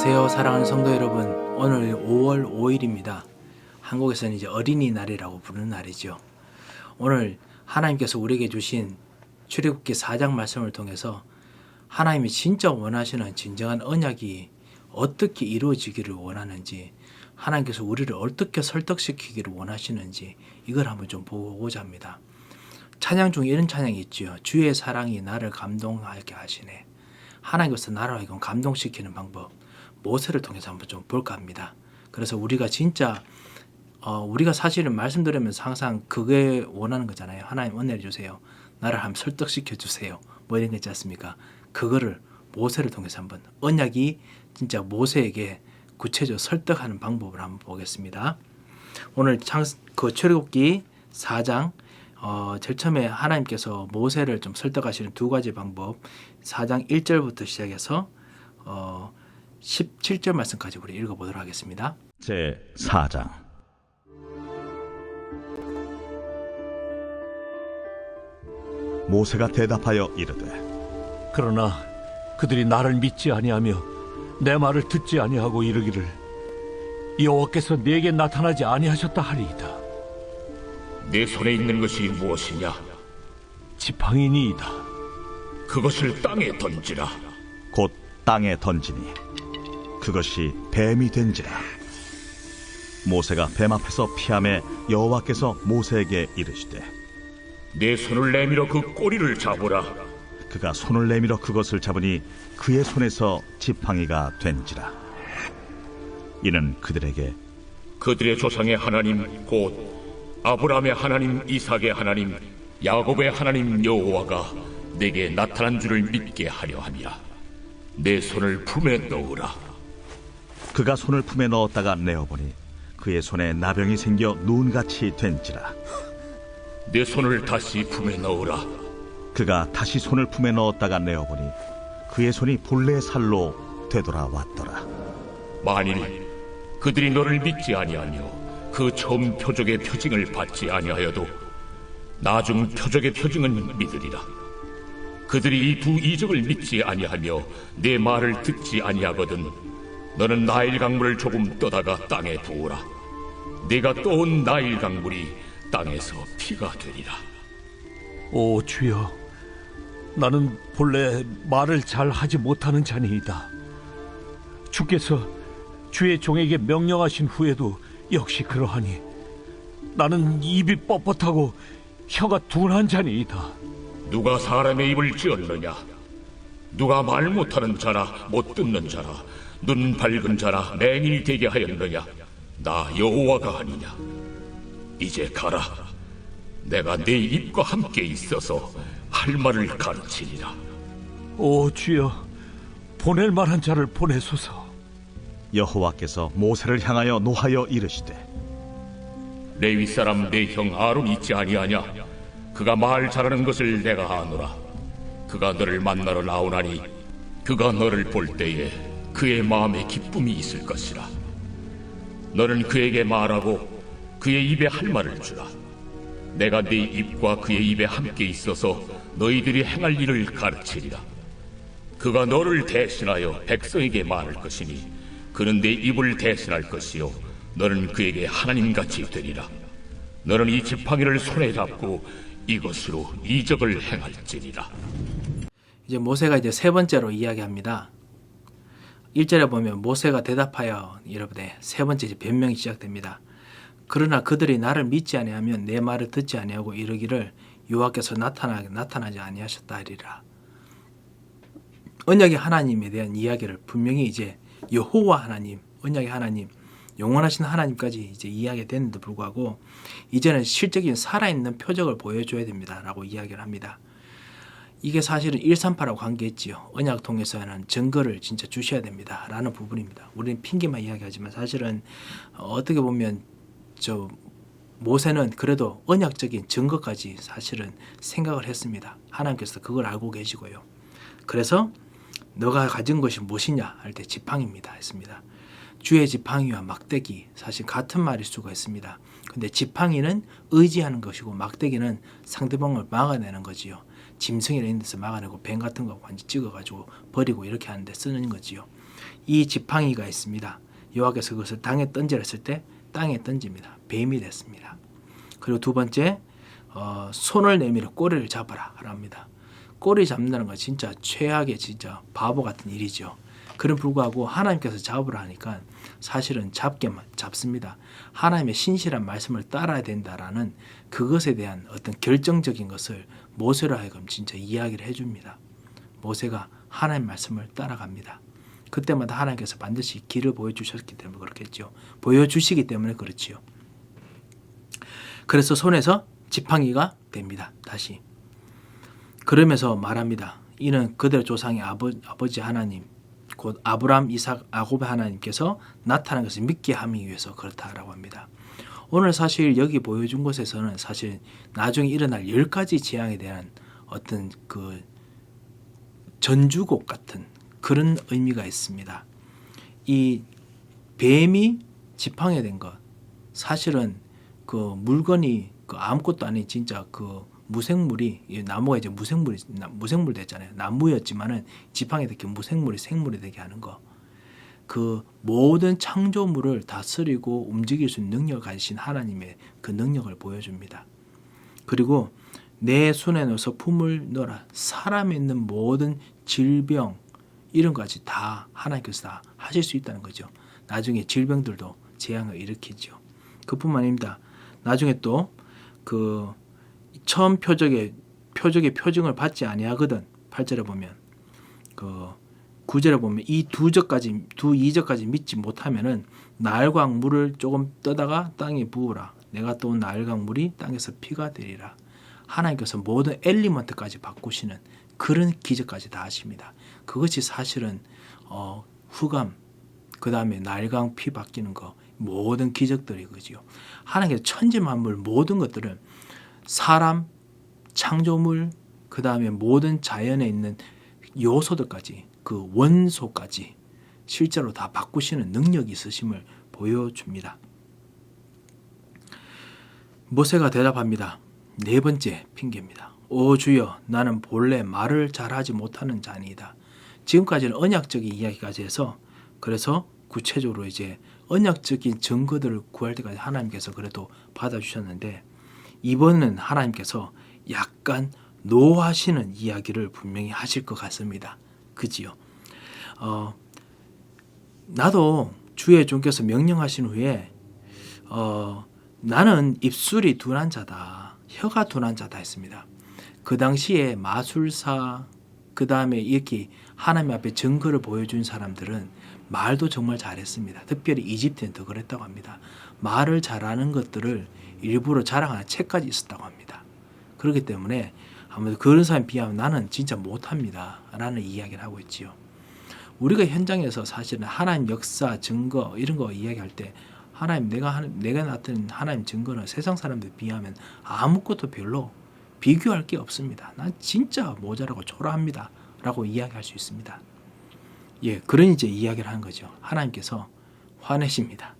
안녕하세요, 사랑하는 성도 여러분. 오늘 5월 5일입니다. 한국에서는 이제 어린이날이라고 부르는 날이죠. 오늘 하나님께서 우리에게 주신 출애굽기 4장 말씀을 통해서 하나님이 진짜 원하시는 진정한 언약이 어떻게 이루어지기를 원하는지, 하나님께서 우리를 어떻게 설득시키기를 원하시는지 이걸 한번 좀 보고자 합니다. 찬양 중에 이런 찬양이 있죠. 주의 사랑이 나를 감동하게 하시네. 하나님께서 나를 하여금 감동시키는 방법, 모세를 통해서 한번 좀 볼까 합니다. 그래서 우리가 진짜 우리가 사실은 말씀드리면서 항상 그게 원하는 거잖아요. 하나님 은혜를 주세요, 나를 한번 설득시켜 주세요, 뭐 이런 거 있지 않습니까? 그거를 모세를 통해서 한번, 언약이 진짜 모세에게 구체적으로 설득하는 방법을 한번 보겠습니다. 오늘 출애굽기 4장 제일 처음에 하나님께서 모세를 좀 설득하시는 두 가지 방법, 4장 1절부터 시작해서 17절 말씀까지 우리 읽어보도록 하겠습니다. 제 4장. 모세가 대답하여 이르되, 그러나 그들이 나를 믿지 아니하며 내 말을 듣지 아니하고 이르기를 여호와께서 내게 나타나지 아니하셨다 하리이다. 내 손에 있는 것이 무엇이냐? 지팡이니이다. 그것을 땅에 던지라. 곧 땅에 던지니 그것이 뱀이 된지라. 모세가 뱀 앞에서 피하매 여호와께서 모세에게 이르시되, 내 손을 내밀어 그 꼬리를 잡으라. 그가 손을 내밀어 그것을 잡으니 그의 손에서 지팡이가 된지라. 이는 그들에게 그들의 조상의 하나님 곧 아브라함의 하나님, 이삭의 하나님, 야곱의 하나님 여호와가 내게 나타난 줄을 믿게 하려 함이라. 내 손을 품에 넣으라. 그가 손을 품에 넣었다가 내어보니 그의 손에 나병이 생겨 눈같이 된지라. 내 손을 다시 품에 넣으라. 그가 다시 손을 품에 넣었다가 내어보니 그의 손이 본래 살로 되돌아왔더라. 만일 그들이 너를 믿지 아니하며 그 처음 표적의 표징을 받지 아니하여도 나중 표적의 표징은 믿으리라. 그들이 이 두 이적을 믿지 아니하며 내 말을 듣지 아니하거든 너는 나일 강물을 조금 떠다가 땅에 부으라. 네가 떠온 나일 강물이 땅에서 피가 되리라. 오 주여, 나는 본래 말을 잘 하지 못하는 자니이다. 주께서 주의 종에게 명령하신 후에도 역시 그러하니 나는 입이 뻣뻣하고 혀가 둔한 자니이다. 누가 사람의 입을 지었느냐? 누가 말 못하는 자나 못 듣는 자나 눈 밝은 자나 맹인이 되게 하였느냐? 나 여호와가 아니냐? 이제 가라. 내가 네 입과 함께 있어서 할 말을 가르치리라. 오 주여, 보낼 만한 자를 보내소서. 여호와께서 모세를 향하여 노하여 이르시되, 레위 사람 내 형 아론이 있지 아니하냐? 그가 말 잘하는 것을 내가 아노라. 그가 너를 만나러 나오나니 그가 너를 볼 때에 그의 마음에 기쁨이 있을 것이라. 너는 그에게 말하고 그의 입에 할 말을 주라. 내가 네 입과 그의 입에 함께 있어서 너희들이 행할 일을 가르치리라. 그가 너를 대신하여 백성에게 말할 것이니 그는 내 입을 대신할 것이요 너는 그에게 하나님같이 되리라. 너는 이 지팡이를 손에 잡고 이것으로 이적을 행할지니라. 이제 모세가 이제 세 번째로 이야기합니다. 1절에 보면 모세가 대답하여 이르되, 세 번째 이제 변명이 시작됩니다. 그러나 그들이 나를 믿지 아니하면 내 말을 듣지 아니하고 이르기를 여호와께서 나타나지 아니하셨다 하리라. 언약의 하나님에 대한 이야기를 분명히 이제 여호와 하나님, 언약의 하나님, 영원하신 하나님까지 이제 이야기가 됐는데 불구하고 이제는 실적인 살아있는 표적을 보여줘야 됩니다 라고 이야기를 합니다. 이게 사실은 138하고 관계있지요. 언약 통해서는 증거를 진짜 주셔야 됩니다 라는 부분입니다. 우리는 핑계만 이야기하지만 사실은 어떻게 보면 모세는 그래도 언약적인 증거까지 사실은 생각을 했습니다. 하나님께서 그걸 알고 계시고요. 그래서 너가 가진 것이 무엇이냐 할 때 지팡이입니다 했습니다. 주의 지팡이와 막대기, 사실 같은 말일 수가 있습니다. 근데 지팡이는 의지하는 것이고 막대기는 상대방을 막아내는 거지요. 짐승이나 이런 데서 막아내고 뱀 같은 거 완전 찍어가지고 버리고 이렇게 하는데 쓰는 거지요. 이 지팡이가 있습니다. 여호와께서 그것을 땅에 던지라 했을 때 땅에 던집니다. 뱀이 됐습니다. 그리고 두 번째 손을 내밀어 꼬리를 잡아라 합니다. 꼬리 잡는다는 건 진짜 최악의 진짜 바보 같은 일이죠. 그럼 불구하고 하나님께서 잡으라 하니까 사실은 잡게만 잡습니다. 하나님의 신실한 말씀을 따라야 된다라는 그것에 대한 어떤 결정적인 것을 모세로 하여금 진짜 이야기를 해줍니다. 모세가 하나님 말씀을 따라갑니다. 그때마다 하나님께서 반드시 길을 보여주셨기 때문에 그렇겠죠. 보여주시기 때문에 그렇지요. 그래서 손에서 지팡이가 됩니다. 다시. 그러면서 말합니다. 이는 그들의 조상의 아버지 하나님, 곧 아브라함, 이삭, 야곱의 하나님께서 나타난 것을 믿게 하기 위해서 그렇다라고 합니다. 오늘 사실 여기 보여준 것에서는 사실 나중에 일어날 10가지 재앙에 대한 어떤 그 전주곡 같은 그런 의미가 있습니다. 이 뱀이 지팡이 된 것, 사실은 그 물건이 그 아무것도 아닌 진짜 그 무생물이, 나무가 이제 무생물 됐잖아요. 나무였지만은 지팡이 되게 무생물이 생물이 되게 하는 거. 그 모든 창조물을 다스리고 움직일 수 있는 능력을 가지신 하나님의 그 능력을 보여줍니다. 그리고 내 손에 넣어서 품을 넣어라. 사람에 있는 모든 질병 이런 것까지 다 하나님께서 다 하실 수 있다는 거죠. 나중에 질병들도 재앙을 일으키죠. 그뿐만 아닙니다. 나중에 또 그 처음 표적의 표징을 받지 아니하거든. 8절에 보면 그 9절에 보면 이 두 이적까지 믿지 못하면은 나일강 물을 조금 떠다가 땅에 부으라. 내가 또 나일강 물이 땅에서 피가 되리라. 하나님께서 모든 엘리먼트까지 바꾸시는 그런 기적까지 다 하십니다. 그것이 사실은 후감, 그 다음에 나일강 피 바뀌는 거, 모든 기적들이 그죠. 하나님께서 천지 만물 모든 것들을 사람, 창조물, 그 다음에 모든 자연에 있는 요소들까지, 그 원소까지 실제로 다 바꾸시는 능력이 있으심을 보여줍니다. 모세가 대답합니다. 네 번째 핑계입니다. 오 주여, 나는 본래 말을 잘하지 못하는 자니이다. 지금까지는 언약적인 이야기까지 해서, 그래서 구체적으로 이제 언약적인 증거들을 구할 때까지 하나님께서 그래도 받아주셨는데, 이번에는 하나님께서 약간 노하시는 이야기를 분명히 하실 것 같습니다. 그지요? 나도 주의 종께서 명령하신 후에 나는 입술이 둔한 자다, 혀가 둔한 자다 했습니다. 그 당시에 마술사, 그 다음에 이렇게 하나님 앞에 증거를 보여준 사람들은 말도 정말 잘했습니다. 특별히 이집트는 더 그랬다고 합니다. 말을 잘하는 것들을 일부러 자랑하는 책까지 있었다고 합니다. 그렇기 때문에 아무래도 그런 사람에 비하면 나는 진짜 못합니다 라는 이야기를 하고 있지요. 우리가 현장에서 사실은 하나님 역사, 증거 이런 거 이야기할 때 하나님, 내가 나타낸 하나님 증거는 세상 사람들 비하면 아무것도 별로 비교할 게 없습니다. 난 진짜 모자라고 초라합니다 라고 이야기할 수 있습니다. 예, 그런 이제 이야기를 하는 거죠. 하나님께서 화내십니다.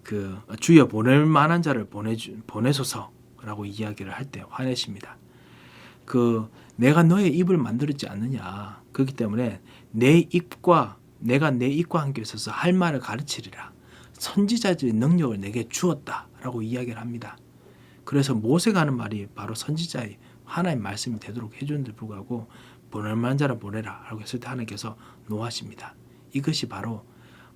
그 주여 보낼 만한 자를 보내소서라고 이야기를 할 때 화내십니다. 그 내가 너의 입을 만들었지 않느냐. 그렇기 때문에 내가 내 입과 함께 있어서 할 말을 가르치리라. 선지자들의 능력을 내게 주었다라고 이야기를 합니다. 그래서 모세가 하는 말이 바로 선지자의 하나님 말씀이 되도록 해주는데 불구하고 보낼 만한 자를 보내라 라고 했을 때 하나님께서 노하십니다. 이것이 바로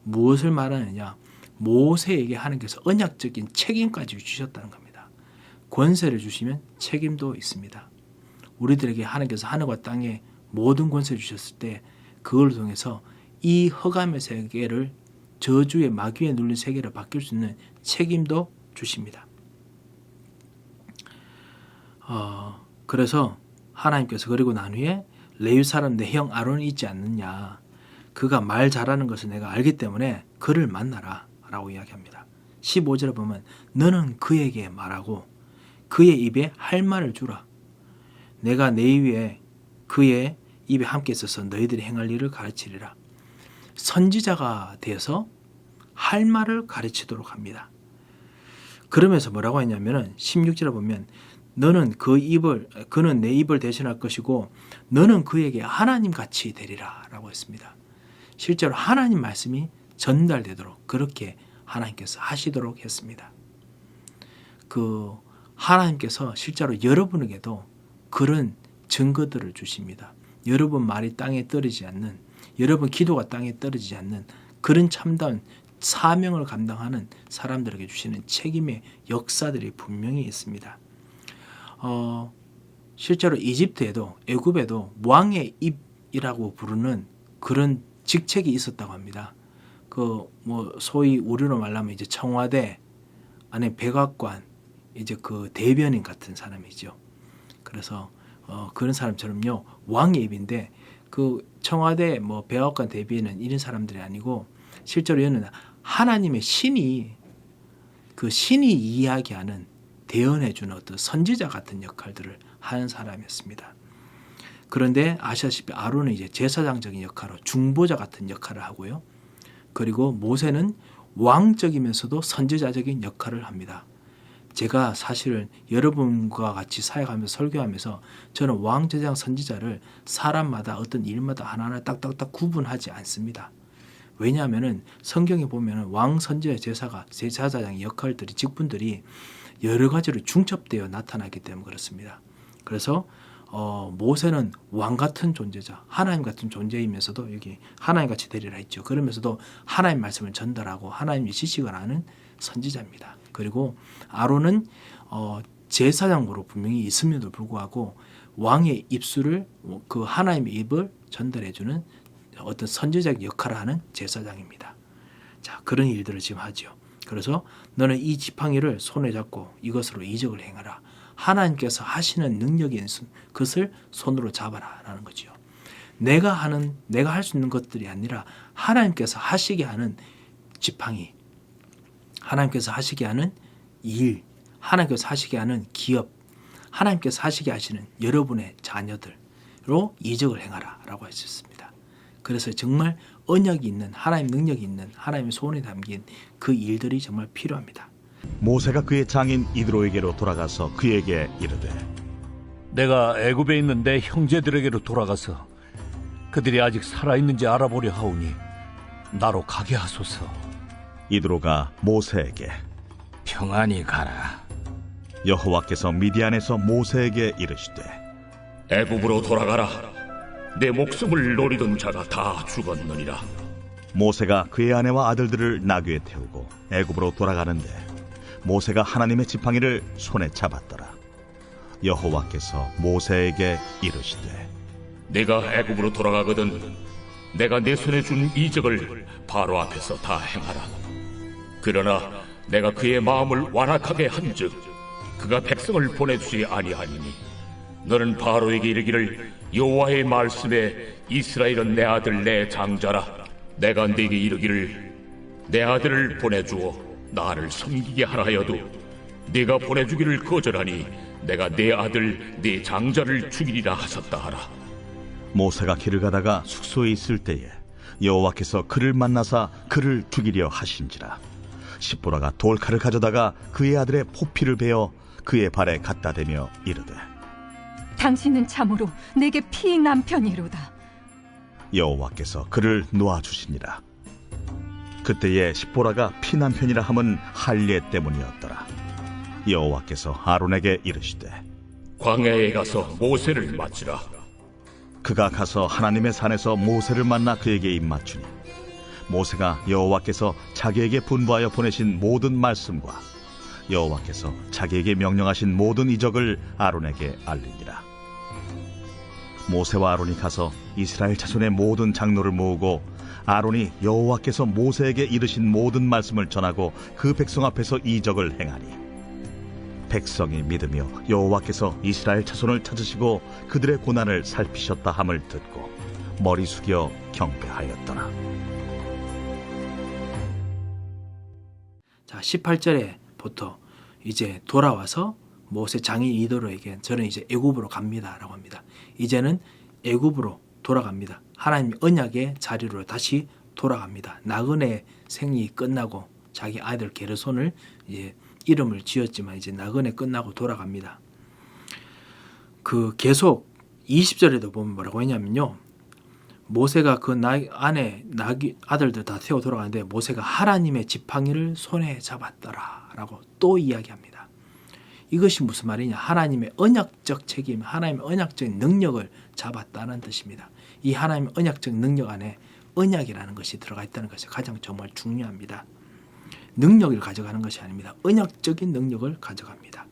무엇을 말하느냐. 모세에게 하나님께서 언약적인 책임까지 주셨다는 겁니다. 권세를 주시면 책임도 있습니다. 우리들에게 하나님께서 하늘과 땅에 모든 권세를 주셨을 때 그걸 통해서 이 흑암의 세계를 저주의 마귀에 눌린 세계로 바뀔 수 있는 책임도 주십니다. 그래서 하나님께서 그리고 난 후에 레위 사람 내 형 아론이 있지 않느냐. 그가 말 잘하는 것을 내가 알기 때문에 그를 만나라 라고 이야기합니다. 15절에 보면 너는 그에게 말하고 그의 입에 할 말을 주라. 내가 내 위에 그의 입에 함께 있어서 너희들이 행할 일을 가르치리라. 선지자가 되어서 할 말을 가르치도록 합니다. 그러면서 뭐라고 했냐면은 16절에 보면 그는 내 입을 대신할 것이고 너는 그에게 하나님 같이 되리라 라고 했습니다. 실제로 하나님 말씀이 전달되도록 그렇게 하나님께서 하시도록 했습니다. 그 하나님께서 실제로 여러분에게도 그런 증거들을 주십니다. 여러분 말이 땅에 떨어지지 않는, 여러분 기도가 땅에 떨어지지 않는 그런 참다운 사명을 감당하는 사람들에게 주시는 책임의 역사들이 분명히 있습니다. 실제로 이집트에도 애굽에도 왕의 입이라고 부르는 그런 직책이 있었다고 합니다. 그 뭐 소위 우리로 말하면 이제 청와대 안에 백악관 이제 그 대변인 같은 사람이죠. 그래서 그런 사람처럼요 왕의 입인데 그 청와대 뭐 백악관 대변인 이런 사람들이 아니고 실제로 얘는 하나님의 신이 그 신이 이야기하는 대언해주는 어떤 선지자 같은 역할들을 하는 사람이었습니다. 그런데 아시다시피 아론은 이제 제사장적인 역할로 중보자 같은 역할을 하고요. 그리고 모세는 왕적이면서도 선지자적인 역할을 합니다. 제가 사실은 여러분과 같이 사역하면서 설교하면서 저는 왕, 제사장, 선지자를 사람마다 어떤 일마다 하나하나 딱딱딱 구분하지 않습니다. 왜냐하면 성경에 보면 왕, 선지자, 제사장의 역할들이 직분들이 여러 가지로 중첩되어 나타나기 때문에 그렇습니다. 그래서 모세는 왕 같은 존재자, 하나님 같은 존재이면서도 여기 하나님 같이 되리라 했죠. 그러면서도 하나님 말씀을 전달하고 하나님의 지식을 아는 선지자입니다. 그리고 아론은 제사장으로 분명히 있음에도 불구하고 왕의 입술을 그 하나님의 입을 전달해주는 어떤 선지자적 역할을 하는 제사장입니다. 자, 그런 일들을 지금 하죠. 그래서 너는 이 지팡이를 손에 잡고 이것으로 이적을 행하라. 하나님께서 하시는 능력이 있는 것을 손으로 잡아라 라는 거죠. 내가 할 수 있는 것들이 아니라 하나님께서 하시게 하는 지팡이, 하나님께서 하시게 하는 일, 하나님께서 하시게 하는 기업, 하나님께서 하시게 하시는 여러분의 자녀들로 이적을 행하라 라고 하셨습니다. 그래서 정말 언약이 있는 하나님 능력이 있는 하나님의 손에 담긴 그 일들이 정말 필요합니다. 모세가 그의 장인 이드로에게로 돌아가서 그에게 이르되 내가 애굽에 있는 내 형제들에게로 돌아가서 그들이 아직 살아있는지 알아보려 하오니 나로 가게 하소서. 이드로가 모세에게 평안히 가라. 여호와께서 미디안에서 모세에게 이르시되 애굽으로 돌아가라. 내 목숨을 노리던 자가 다 죽었느니라. 모세가 그의 아내와 아들들을 나귀에 태우고 애굽으로 돌아가는데 모세가 하나님의 지팡이를 손에 잡았더라. 여호와께서 모세에게 이르시되 내가 애굽으로 돌아가거든 내가 내 손에 준 이적을 바로 앞에서 다 행하라. 그러나 내가 그의 마음을 완악하게 한즉 그가 백성을 보내주지 아니하니니 너는 바로에게 이르기를 여호와의 말씀에 이스라엘은 내 아들 내 장자라. 내가 네게 이르기를 내 아들을 보내주어 나를 섬기게 하라 하여도 네가 보내주기를 거절하니 내가 내 아들 네 장자를 죽이리라 하셨다 하라. 모세가 길을 가다가 숙소에 있을 때에 여호와께서 그를 만나사 그를 죽이려 하신지라. 십보라가 돌칼을 가져다가 그의 아들의 포피를 베어 그의 발에 갖다 대며 이르되 당신은 참으로 내게 피 남편이로다. 여호와께서 그를 놓아주시니라. 그때에 십보라가 피난편이라 함은 할례 때문이었더라. 여호와께서 아론에게 이르시되 광야에 가서 모세를 맞으라. 그가 가서 하나님의 산에서 모세를 만나 그에게 입맞추니 모세가 여호와께서 자기에게 분부하여 보내신 모든 말씀과 여호와께서 자기에게 명령하신 모든 이적을 아론에게 알리니라. 모세와 아론이 가서 이스라엘 자손의 모든 장로를 모으고 아론이 여호와께서 모세에게 이르신 모든 말씀을 전하고 그 백성 앞에서 이적을 행하니 백성이 믿으며 여호와께서 이스라엘 자손을 찾으시고 그들의 고난을 살피셨다 함을 듣고 머리 숙여 경배하였더라. 자, 18절에부터 이제 돌아와서 모세 장인 이드로에게 저는 이제 애굽으로 갑니다라고 합니다. 이제는 애굽으로 돌아갑니다. 하나님 언약의 자리로 다시 돌아갑니다. 나그네 생이 끝나고 자기 아들 게르손을 이제 이름을 지었지만 이제 나그네 끝나고 돌아갑니다. 그 계속 20절에도 보면 뭐라고 했냐면요. 모세가 그 안에 아들들 다 태워 돌아가는데 모세가 하나님의 지팡이를 손에 잡았더라 라고 또 이야기합니다. 이것이 무슨 말이냐? 하나님의 언약적 책임, 하나님의 언약적 능력을 잡았다는 뜻입니다. 이 하나님의 언약적 능력 안에 언약이라는 것이 들어가 있다는 것이 가장 정말 중요합니다. 능력을 가져가는 것이 아닙니다. 언약적인 능력을 가져갑니다.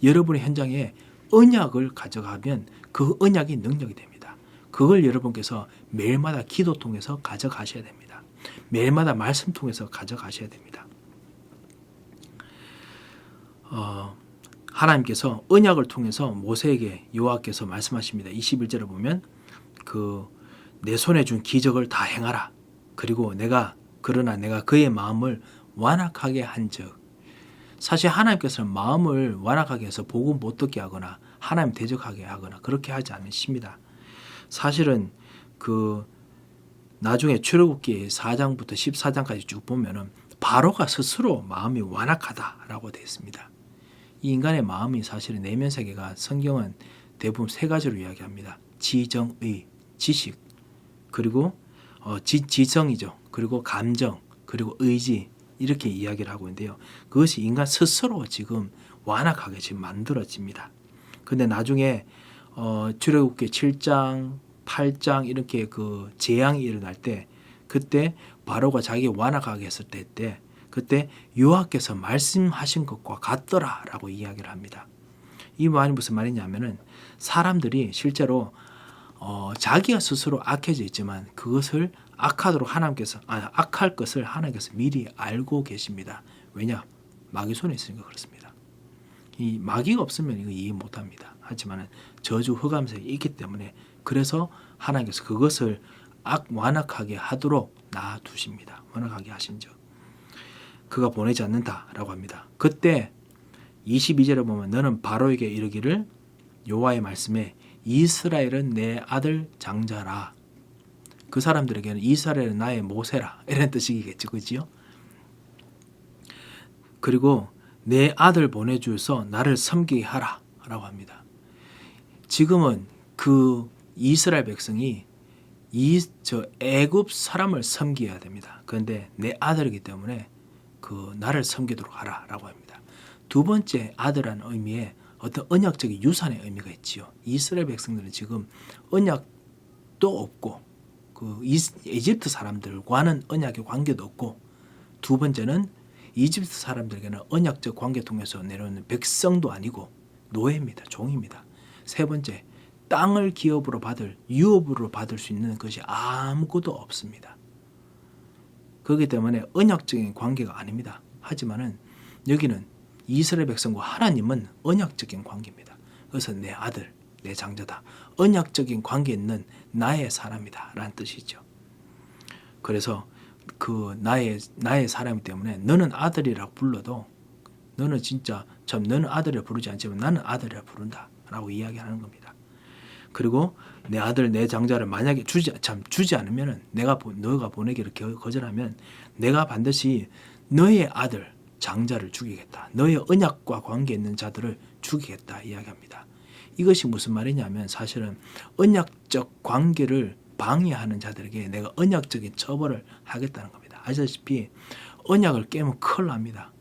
여러분의 현장에 언약을 가져가면 그 언약이 능력이 됩니다. 그걸 여러분께서 매일마다 기도 통해서 가져가셔야 됩니다. 매일마다 말씀 통해서 가져가셔야 됩니다. 하나님께서 언약을 통해서 모세에게 여호와께서 말씀하십니다. 21절에 보면 내 손에 준 기적을 다 행하라. 그리고 그러나 내가 그의 마음을 완악하게 한즉. 사실 하나님께서는 마음을 완악하게 해서 복음 못 듣게 하거나 하나님 대적하게 하거나 그렇게 하지 않으십니다. 사실은 나중에 출애굽기 4장부터 14장까지 쭉 보면은 바로가 스스로 마음이 완악하다라고 되어 있습니다. 이 인간의 마음이 사실은 내면 세계가 성경은 대부분 세 가지로 이야기합니다. 지정의, 지식, 그리고 지성이죠. 그리고 감정, 그리고 의지 이렇게 이야기를 하고 있는데요. 그것이 인간 스스로 지금 완악하게 지금 만들어집니다. 근데 나중에 출애굽기 7장, 8장 이렇게 재앙이 일어날 때 그때 바로가 자기 완악하게 했을 때 그때 여호와께서 말씀하신 것과 같더라라고 이야기를 합니다. 이 말이 무슨 말이냐면은 사람들이 실제로 자기가 스스로 악해져 있지만 그것을 악할 것을 하나님께서 미리 알고 계십니다. 왜냐? 마귀 손에 있으니까 그렇습니다. 이 마귀가 없으면 이거 이해 못합니다. 하지만 저주 흑암세에 있기 때문에 그래서 하나님께서 그것을 완악하게 하도록 놔두십니다. 완악하게 하신 적. 그가 보내지 않는다라고 합니다. 그때 22절에 보면 너는 바로에게 이르기를 여호와의 말씀에 이스라엘은 내 아들 장자라. 그 사람들에게는 이스라엘은 나의 모세라 이런 뜻이겠죠. 그지요? 그리고 내 아들 보내주어서 나를 섬기게 하라 라고 합니다. 지금은 그 이스라엘 백성이 애굽 사람을 섬겨야 됩니다. 그런데 내 아들이기 때문에 나를 섬기도록 하라 라고 합니다. 두 번째 아들이라는 의미에 어떤 언약적인 유산의 의미가 있지요. 이스라엘 백성들은 지금 언약도 없고 이집트 사람들과는 언약의 관계도 없고 두 번째는 이집트 사람들에게는 언약적 관계 통해서 내려오는 백성도 아니고 노예입니다. 종입니다. 세 번째, 땅을 유업으로 받을 수 있는 것이 아무것도 없습니다. 그렇기 때문에 언약적인 관계가 아닙니다. 하지만은 여기는 이스라엘 백성과 하나님은 언약적인 관계입니다. 그래서 내 아들, 내 장자다. 언약적인 관계에 있는 나의 사람이다 라는 뜻이죠. 그래서 나의 사람이기 때문에 너는 아들이라고 불러도 너는 진짜 너는 아들이라 부르지 않지만 나는 아들이라 부른다 라고 이야기하는 겁니다. 그리고 내 아들 내 장자를 만약에 주지 않으면은 너가 보내기를 거절하면 내가 반드시 너의 아들 장자를 죽이겠다. 너의 언약과 관계 있는 자들을 죽이겠다 이야기합니다. 이것이 무슨 말이냐면 사실은 언약적 관계를 방해하는 자들에게 내가 언약적인 처벌을 하겠다는 겁니다. 아시다시피 언약을 깨면 큰일 납니다.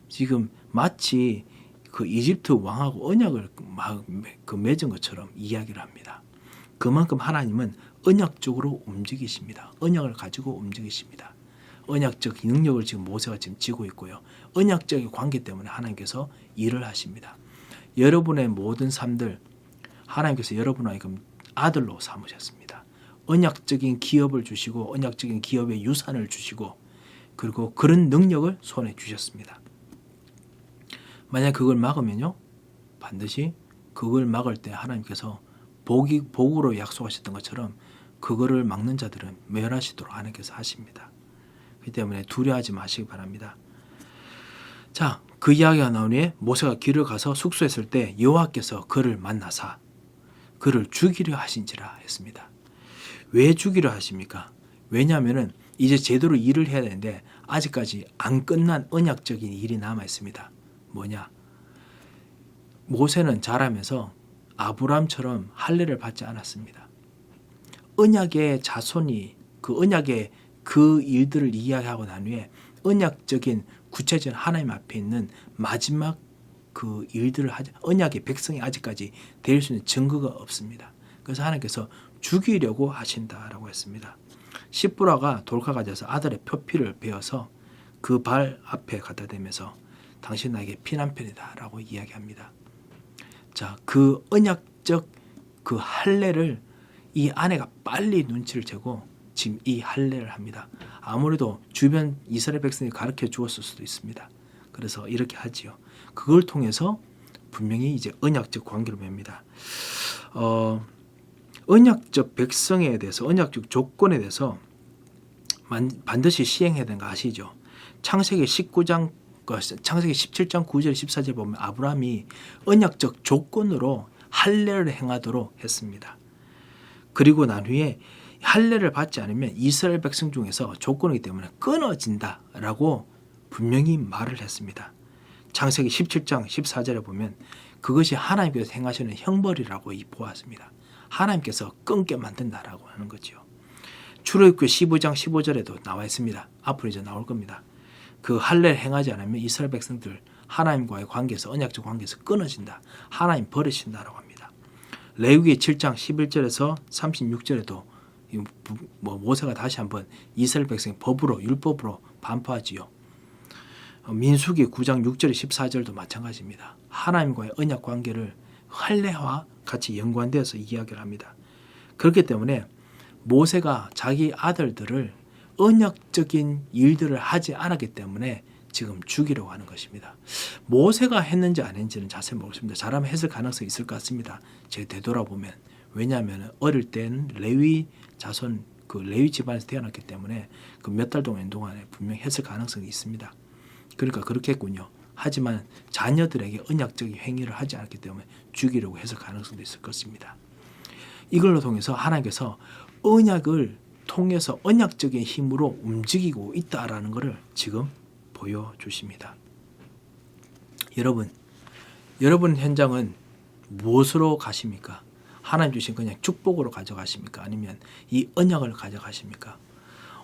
지금 마치 이집트 왕하고 언약을 맺은 것처럼 이야기를 합니다. 그만큼 하나님은 언약적으로 움직이십니다. 언약을 가지고 움직이십니다. 언약적 능력을 지금 모세가 지금 쥐고 있고요. 언약적인 관계 때문에 하나님께서 일을 하십니다. 여러분의 모든 삶들 하나님께서 여러분을 아들로 삼으셨습니다. 언약적인 기업을 주시고 언약적인 기업의 유산을 주시고 그리고 그런 능력을 손에 주셨습니다. 만약 그걸 막으면요 반드시 그걸 막을 때 하나님께서 복으로 약속하셨던 것처럼 그거를 막는 자들은 멸하시도록 하나님께서 하십니다. 그렇기 때문에 두려워하지 마시기 바랍니다. 자, 그 이야기가 나오니 모세가 길을 가서 숙소했을 때 여호와께서 그를 만나사 그를 죽이려 하신지라 했습니다. 왜 죽이려 하십니까? 왜냐하면 이제 제대로 일을 해야 되는데 아직까지 안 끝난 언약적인 일이 남아 있습니다. 뭐냐? 모세는 자라면서 아브라함처럼 할례를 받지 않았습니다. 언약의 자손이 그 언약의 그 일들을 이야기하고 난 후에 언약적인 구체적인 하나님 앞에 있는 마지막 그 일들을 하자. 언약의 백성이 아직까지 될 수 있는 증거가 없습니다. 그래서 하나님께서 죽이려고 하신다라고 했습니다. 십부라가 돌카가 돼서 아들의 표피를 베어서 그 발 앞에 갖다 대면서 당신 나에게 피난편이다 라고 이야기합니다. 자, 그 언약적 그 할례를 이 아내가 빨리 눈치를 채고 지금 이 할례를 합니다. 아무래도 주변 이스라엘 백성이 가르쳐 주었을 수도 있습니다. 그래서 이렇게 하지요. 그걸 통해서 분명히 이제 언약적 관계를 맺습니다. 언약적 백성에 대해서, 언약적 조건에 대해서 반드시 시행해야 되는 거 아시죠? 창세기 17장 9절 14절 보면 아브라함이 언약적 조건으로 할례를 행하도록 했습니다. 그리고 난 후에 할례를 받지 않으면 이스라엘 백성 중에서 조건이기 때문에 끊어진다라고 분명히 말을 했습니다. 창세기 17장 14절에 보면 그것이 하나님께서 행하시는 형벌이라고 보았습니다. 하나님께서 끊게 만든다라고 하는 거죠. 출애굽기 15장 15절에도 나와 있습니다. 앞으로 이제 나올 겁니다. 그 할례를 행하지 않으면 이스라엘 백성들 하나님과의 관계에서 언약적 관계에서 끊어진다. 하나님 버리신다라고 합니다. 레위기 7장 11절에서 36절에도 모세가 다시 한번 이스라엘 백성의 법으로 율법으로 반포하지요. 민수기 9장 6절 14절도 마찬가지입니다. 하나님과의 언약 관계를 할례와 같이 연관되어서 이야기를 합니다. 그렇기 때문에 모세가 자기 아들들을 언약적인 일들을 하지 않았기 때문에 지금 죽이려고 하는 것입니다. 모세가 했는지 안 했는지는 자세히 모르겠습니다. 잘하면 했을 가능성이 있을 것 같습니다. 제가 되돌아보면. 왜냐하면 어릴 때는 레위 자손, 그 레위 집안에서 태어났기 때문에 그 몇 달 동안에 분명히 했을 가능성이 있습니다. 그러니까 그렇게 했군요. 하지만 자녀들에게 언약적인 행위를 하지 않았기 때문에 죽이려고 했을 가능성도 있을 것입니다. 이걸로 통해서 하나님께서 언약을 통해서 언약적인 힘으로 움직이고 있다라는 것을 지금 보여주십니다. 여러분 현장은 무엇으로 가십니까? 하나님 주신 그냥 축복으로 가져가십니까? 아니면 이 언약을 가져가십니까?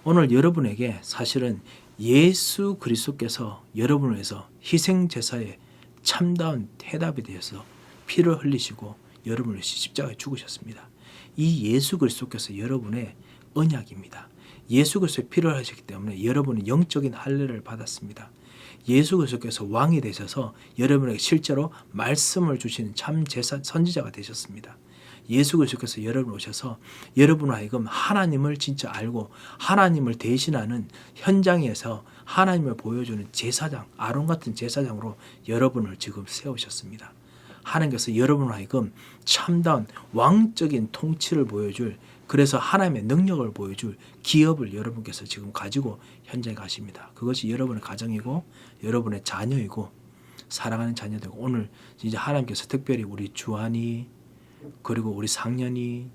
오늘 여러분에게 사실은 예수 그리스도께서 여러분을 위해서 희생제사의 참다운 해답이 되어서 피를 흘리시고 여러분을 십자가에 죽으셨습니다. 이 예수 그리스도께서 여러분의 언약입니다. 예수 그리스도의 피를 흘리셨기 때문에 여러분은 영적인 할례를 받았습니다. 예수 그리스도께서 왕이 되셔서 여러분에게 실제로 말씀을 주시는 참 제사 선지자가 되셨습니다. 예수 그리스도께서 여러분 오셔서 여러분을 하여금 하나님을 진짜 알고 하나님을 대신하는 현장에서 하나님을 보여주는 제사장, 아론 같은 제사장으로 여러분을 지금 세우셨습니다. 하나님께서 여러분을 하여금 참다운 왕적인 통치를 보여줄, 그래서 하나님의 능력을 보여줄 기업을 여러분께서 지금 가지고 현장에 가십니다. 그것이 여러분의 가정이고 여러분의 자녀이고 사랑하는 자녀들이고, 오늘 이제 하나님께서 특별히 우리 주한이 그리고 우리 상년이,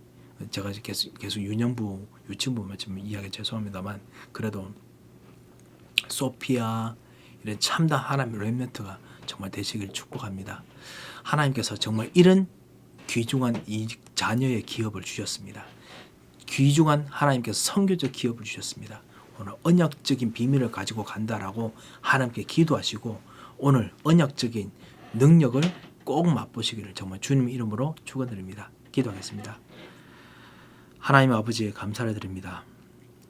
제가 계속 유년부 유치부만 좀 이야기 죄송합니다만 그래도 소피아 이런 참다운 하나님의 렘넌트가 정말 되시길 축복합니다. 하나님께서 정말 이런 귀중한 이 자녀의 기업을 주셨습니다. 귀중한 하나님께서 선교적 기업을 주셨습니다. 오늘 언약적인 비밀을 가지고 간다라고 하나님께 기도하시고 오늘 언약적인 능력을 꼭 맛보시기를 정말 주님 이름으로 축원드립니다. 기도하겠습니다. 하나님 아버지 감사를 드립니다.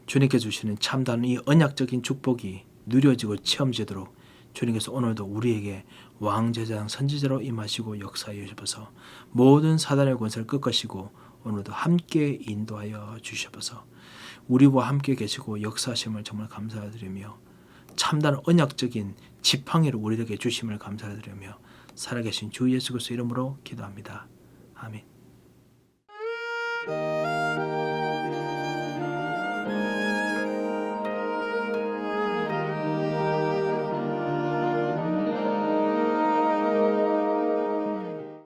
주님께 주시는 참다운 이 언약적인 축복이 누려지고 체험되도록 주님께서 오늘도 우리에게 왕제사장 선지자로 임하시고 역사하여 주셔서 모든 사단의 권세를 꺾으시고 오늘도 함께 인도하여 주셔서 우리와 함께 계시고 역사하심을 정말 감사드리며 참다운 언약적인 지팡이를 우리에게 주심을 감사드리며 살아계신 주 예수 그리스도 이름으로 기도합니다. 아멘.